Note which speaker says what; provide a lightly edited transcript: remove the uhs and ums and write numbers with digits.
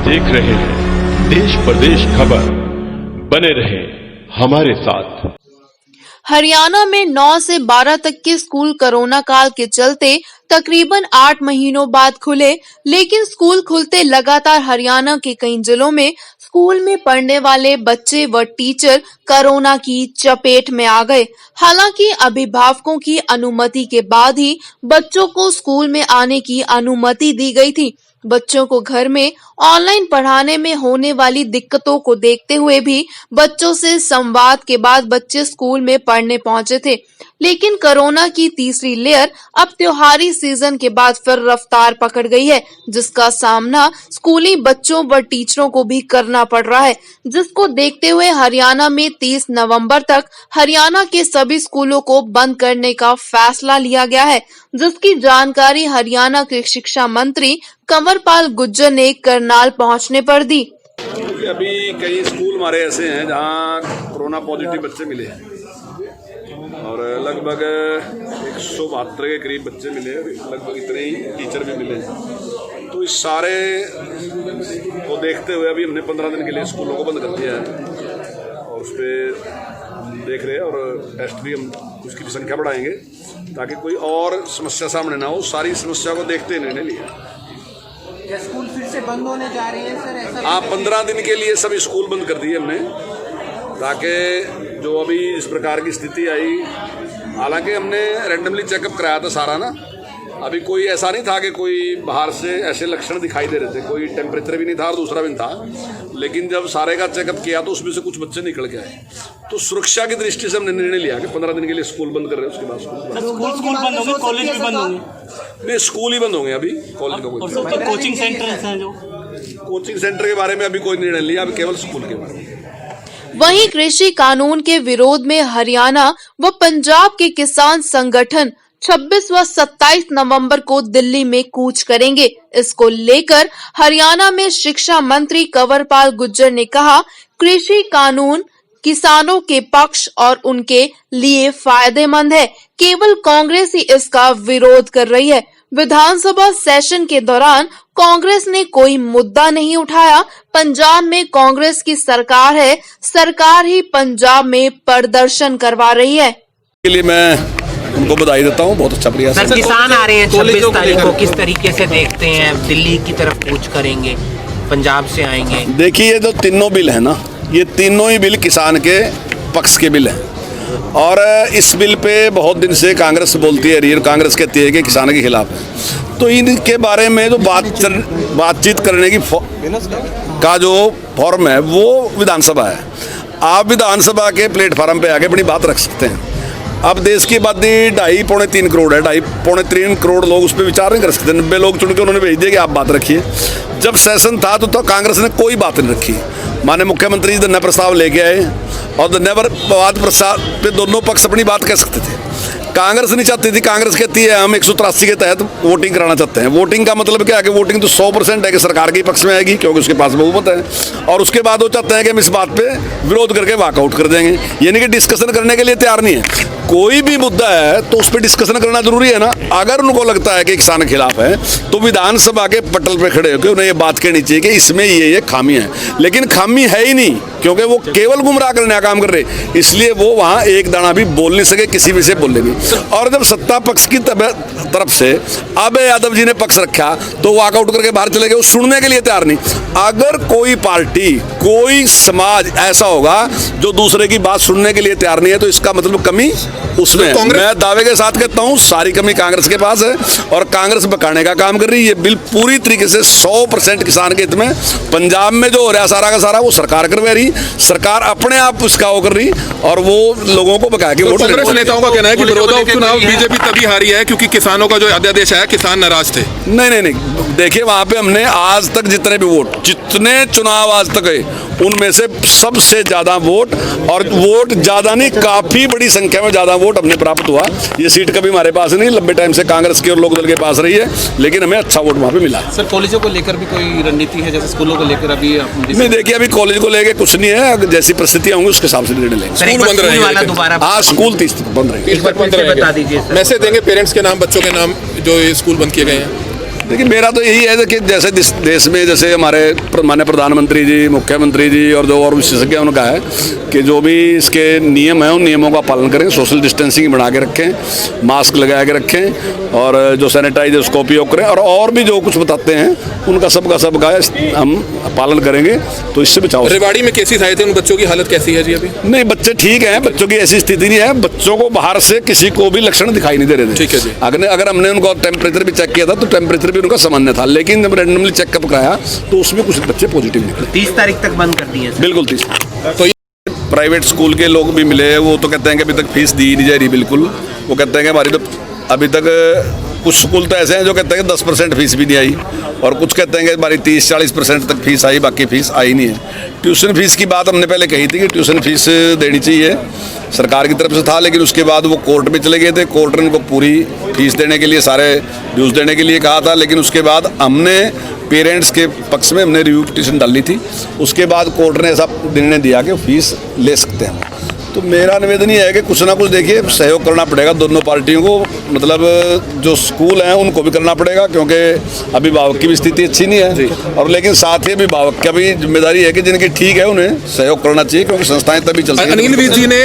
Speaker 1: देख रहे हैं देश प्रदेश खबर, बने रहे हमारे साथ।
Speaker 2: हरियाणा में 9 से 12 तक के स्कूल कोरोना काल के चलते तकरीबन 8 महीनों बाद खुले, लेकिन स्कूल खुलते लगातार हरियाणा के कई जिलों में स्कूल में पढ़ने वाले बच्चे व टीचर कोरोना की चपेट में आ गए। हालांकि अभिभावकों की अनुमति के बाद ही बच्चों को स्कूल में आने की अनुमति दी गई थी। बच्चों को घर में ऑनलाइन पढ़ाने में होने वाली दिक्कतों को देखते हुए भी बच्चों से संवाद के बाद बच्चे स्कूल में पढ़ने पहुंचे थे। लेकिन कोरोना की तीसरी लेयर अब त्योहारी सीजन के बाद फिर रफ्तार पकड़ गई है, जिसका सामना स्कूली बच्चों व टीचरों को भी करना पड़ रहा है, जिसको देखते हुए हरियाणा में 30 नवंबर तक हरियाणा के सभी स्कूलों को बंद करने का फैसला लिया गया है, जिसकी जानकारी हरियाणा के शिक्षा मंत्री कंवरपाल गुर्जर ने करनाल पहुंचने पर दी।
Speaker 3: अभी कई स्कूल हमारे ऐसे हैं जहां कोरोना पॉजिटिव बच्चे मिले हैं और लगभग 172 के करीब बच्चे मिले, लगभग इतने ही टेंचर भी मिले हैं। तो इस सारे को देखते हुए अभी हमने 15 दिन के लिए स्कूलों को बंद कर दिया है और उस पर देख रहे हैं और टेस्ट भी हम उसकी भी संख्या बढ़ाएंगे ताकि कोई और समस्या सामने ना हो। सारी समस्या को देखते निर्णय लिया।
Speaker 4: स्कूल फिर से बंद होने जा रही है सर, ऐसा?
Speaker 3: हाँ, 15 दिन के लिए सभी स्कूल बंद कर दिए हमने ताकि जो अभी इस प्रकार की स्थिति आई, हालांकि हमने रैंडमली चेकअप कराया था सारा ना, अभी कोई ऐसा नहीं था कि कोई बाहर से ऐसे लक्षण दिखाई दे रहे थे, कोई टेम्परेचर भी नहीं था और दूसरा भी नहीं था। लेकिन जब सारे का चेकअप किया तो उसमें से कुछ बच्चे निकल के आए। तो सुरक्षा की दृष्टि से हमने निर्णय लिया कि 15 दिन के लिए स्कूल बंद कर रहे हैं। उसके बाद
Speaker 5: स्कूल बंद होंगे, कॉलेज भी बंद होंगे?
Speaker 3: नहीं, स्कूल ही बंद होंगे अभी, कॉलेज का कोई।
Speaker 5: कोचिंग सेंटर हैं जो
Speaker 3: कोचिंग सेंटर के बारे में अभी कोई निर्णय लिया, अभी केवल स्कूल के बारे में।
Speaker 2: वहीं कृषि कानून के विरोध में हरियाणा व पंजाब के किसान संगठन 26 व 27 नवंबर को दिल्ली में कूच करेंगे। इसको लेकर हरियाणा में शिक्षा मंत्री कंवरपाल गुर्जर ने कहा, कृषि कानून किसानों के पक्ष और उनके लिए फायदेमंद है, केवल कांग्रेस ही इसका विरोध कर रही है। विधानसभा सेशन के दौरान कांग्रेस ने कोई मुद्दा नहीं उठाया। पंजाब में कांग्रेस की सरकार है, सरकार ही पंजाब में प्रदर्शन करवा रही है।
Speaker 3: के लिए मैं उनको बधाई देता हूँ, बहुत अच्छा प्रयास है।
Speaker 4: सर, किसान आ रहे हैं 26 तारीख को, किस तरीके से देखते हैं? दिल्ली की तरफ कूच करेंगे, पंजाब से आएंगे?
Speaker 3: देखिए, ये जो तीनों बिल है ना, ये तीनों ही बिल किसान के पक्ष के बिल हैं और इस बिल पे बहुत दिन से कांग्रेस बोलती है रही, कांग्रेस कहती है कि किसान के खिलाफ है। तो इनके बारे में जो बातचीत करने की का जो फॉर्म है वो विधानसभा है। आप विधानसभा के प्लेटफार्म पे आके अपनी बात रख सकते हैं। अब देश की आबादी 2.5-3 करोड़ है, 2.5-3 करोड़ लोग उस पर विचार नहीं कर सकते। 90 लोग चुन के उन्होंने भेज दिया कि आप बात रखिए। जब सेशन था तो कांग्रेस ने कोई बात नहीं रखी। माननीय मुख्यमंत्री धन्य प्रस्ताव लेके आए और धन्यवाद प्रस्ताव पे दोनों पक्ष अपनी बात कह सकते थे। कांग्रेस नहीं चाहती थी, कांग्रेस कहती है हम 183 के तहत वोटिंग कराना चाहते हैं। वोटिंग का मतलब क्या है कि वोटिंग तो 100% है कि सरकार के पक्ष में आएगी क्योंकि उसके पास बहुमत है, और उसके बाद वो चाहते हैं कि हम इस बात पे विरोध करके वॉकआउट कर देंगे, यानी कि डिस्कशन करने के लिए तैयार नहीं है। कोई भी मुद्दा है तो उस पर डिस्कशन करना जरूरी है ना। अगर उनको लगता है कि किसान के खिलाफ है तो विधानसभा के पटल पे खड़े होकर उन्हें ये बात कहनी चाहिए कि इसमें ये खामी है, लेकिन खामी है ही नहीं क्योंकि वो केवल गुमराह करने का काम कर रहे, इसलिए वो वहां एक दाना भी बोल नहीं सके, किसी भी से बोले भी। और जब सत्ता पक्ष की तरफ से अभय यादव जी ने पक्ष रखा तो वॉकआउट करके बाहर चले गए, वो सुनने के लिए तैयार नहीं। अगर कोई पार्टी, कोई समाज ऐसा होगा जो दूसरे की बात सुनने के लिए तैयार नहीं है तो इसका मतलब कमी उसमें है। मैं दावे के साथ कहता हूं सारी कमी कांग्रेस के पास है और कांग्रेस बकाने का काम कर रही है। ये बिल पूरी तरीके से 100% किसान के हित में। पंजाब में जो हो रहा है सारा का सारा वो सरकार करवा रही, सरकार अपने आप उसका वो कर रही और वो लोगों को बका के वोट।
Speaker 6: कांग्रेस नेताओं का कहना है कि विरोधी उपचुनाव बीजेपी तभी हारी है क्योंकि किसानों का जो अध्यादेश आया किसान नाराज थे।
Speaker 3: नहीं, देखिए वहां पे हमने आज तक जितने भी वोट, जितने चुनाव आज तक गए उनमें से सबसे ज्यादा वोट, और वोट ज्यादा नहीं काफी बड़ी संख्या में ज्यादा वोट हमने प्राप्त हुआ। ये सीट कभी हमारे पास नहीं, लंबे टाइम से कांग्रेस की और लोकदल के पास रही है, लेकिन हमें अच्छा वोट वहां पे मिला।
Speaker 5: सर, कॉलेजों को लेकर भी कोई रणनीति है, जैसे स्कूलों को लेकर? अभी
Speaker 3: नहीं, देखिए अभी कॉलेज को लेकर कुछ नहीं है, जैसी परिस्थितियां होंगी उसके हिसाब से निर्णय लेंगे।
Speaker 6: स्कूल बंद रहेंगे?
Speaker 3: हाँ, स्कूल 30 बंद रहेंगे।
Speaker 4: बता दीजिए।
Speaker 6: मैसेज देंगे पेरेंट्स के नाम, बच्चों के नाम जो स्कूल बंद किए गए हैं?
Speaker 3: देखिए मेरा तो यही है कि जैसे देश में जैसे हमारे माननीय प्रधानमंत्री जी, मुख्यमंत्री जी और जो और विशेषज्ञ उनका है कि जो भी इसके नियम हैं उन नियमों का पालन करें, सोशल डिस्टेंसिंग बना के रखें, मास्क लगा के रखें और जो सैनिटाइजर उसका उपयोग करें और भी जो कुछ बताते हैं उनका सबका हम पालन करेंगे तो इससे बचाव।
Speaker 6: रेवाड़ी में केसेस आए थे, उन बच्चों की हालत कैसी है जी अभी?
Speaker 3: नहीं, बच्चे ठीक हैं, बच्चों की ऐसी स्थिति नहीं है, बच्चों को बाहर से किसी को भी लक्षण दिखाई नहीं दे रहे थे।
Speaker 6: ठीक है जी।
Speaker 3: अगर हमने उनको टेम्परेचर भी चेक किया था तो टेम्परेचर भी उनका सामान्य था, लेकिन जब रैंडमली चेकअप कराया तो उसमें कुछ बच्चे पॉजिटिव निकले।
Speaker 4: 30 तारीख तक बंद कर दिए सर।
Speaker 3: बिल्कुल 30।
Speaker 6: तो ये
Speaker 3: प्राइवेट स्कूल के लोग भी मिले, वो तो कहते हैं कि अभी तक फीस दी नहीं जा रही। बिल्कुल वो कहते हैं कि हमारी तो अभी तक कुछ स्कूल तो ऐसे हैं जो कहते हैं कि 10% फीस भी नहीं आई और कुछ कहते हैं कि हमारी 30-40% तक फीस आई, बाकी फीस आई नहीं है। ट्यूशन फीस की बात हमने पहले कही थी कि ट्यूशन फीस देनी चाहिए, सरकार की तरफ से था, लेकिन उसके बाद वो कोर्ट में चले गए थे। कोर्ट ने उनको पूरी फीस देने के लिए, सारे ड्यूज देने के लिए कहा था, लेकिन उसके बाद हमने पेरेंट्स के पक्ष में हमने रिव्यू पिटीशन डाली थी। उसके बाद कोर्ट ने ऐसा निर्णय दिया कि फीस ले सकते हैं। तो मेरा निवेदन ये है कि कुछ ना कुछ देखिए सहयोग करना पड़ेगा दोनों पार्टियों को, मतलब जो स्कूल हैं उनको भी करना पड़ेगा क्योंकि अभिभावक की भी स्थिति अच्छी नहीं है, और लेकिन साथ ही अभिभावक का भी जिम्मेदारी है कि जिनकी ठीक है उन्हें सहयोग करना चाहिए क्योंकि संस्थाएं तभी चलती हैं।
Speaker 6: अनिल विज जी ने